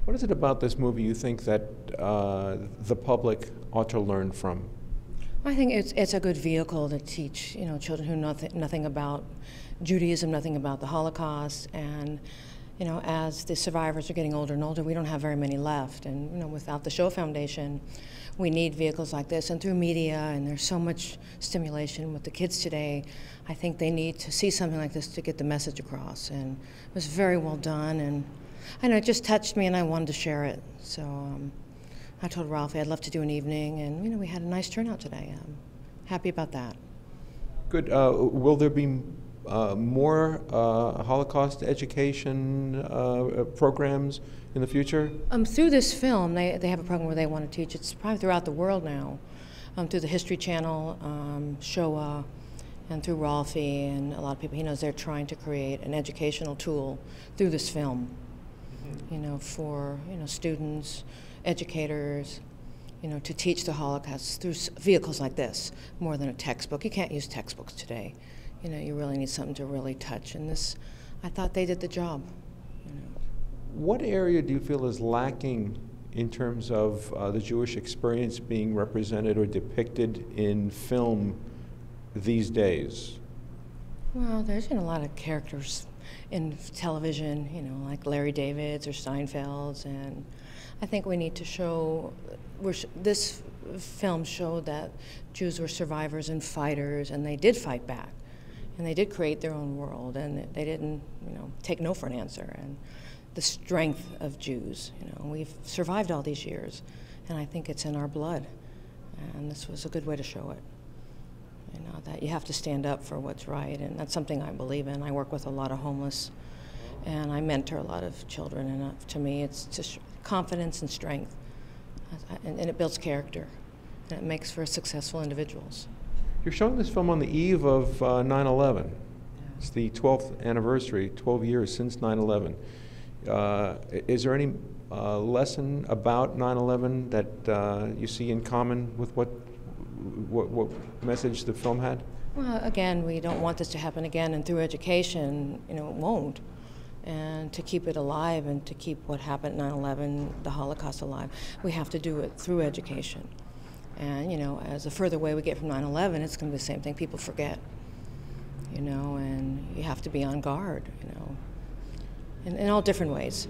What is it about this movie you think that the public ought to learn from? I think it's a good vehicle to teach children who know nothing about Judaism, nothing about the Holocaust, and as the survivors are getting older and older, we don't have very many left, and without the Show Foundation, we need vehicles like this, and through media, and there's so much stimulation with the kids today. I think they need to see something like this to get the message across, and it was very well done, and I know it just touched me, and I wanted to share it. So I told Ralphie I'd love to do an evening, and we had a nice turnout today. I'm happy about that. Good. Will there be more Holocaust education programs in the future? Through this film, they have a program where they want to teach. It's probably throughout the world now, through the History Channel, Shoah, and through Ralphie, and a lot of people he knows. They're trying to create an educational tool through this film, for students, educators, to teach the Holocaust through vehicles like this, more than a textbook. You can't use textbooks today. You really need something to really touch, and this, I thought they did the job. What area do you feel is lacking in terms of the Jewish experience being represented or depicted in film these days? Well, there's been a lot of characters in television, like Larry David's or Seinfeld's, and I think we need to show, this film showed that Jews were survivors and fighters, and they did fight back. And they did create their own world, and they didn't, take no for an answer. And the strength of Jews, we've survived all these years, and I think it's in our blood. And this was a good way to show it. That you have to stand up for what's right, and that's something I believe in. I work with a lot of homeless, and I mentor a lot of children, and to me, it's just confidence and strength, and it builds character, and it makes for successful individuals. You're showing this film on the eve of 9/11. It's the 12th anniversary, 12 years since 9/11. Is there any lesson about 9/11 that you see in common with what message the film had? Well, again, we don't want this to happen again, and through education, it won't. And to keep it alive and to keep what happened 9/11, the Holocaust, alive, we have to do it through education. And, as a further way we get from 9/11, it's going to be the same thing. People forget, and you have to be on guard, in all different ways.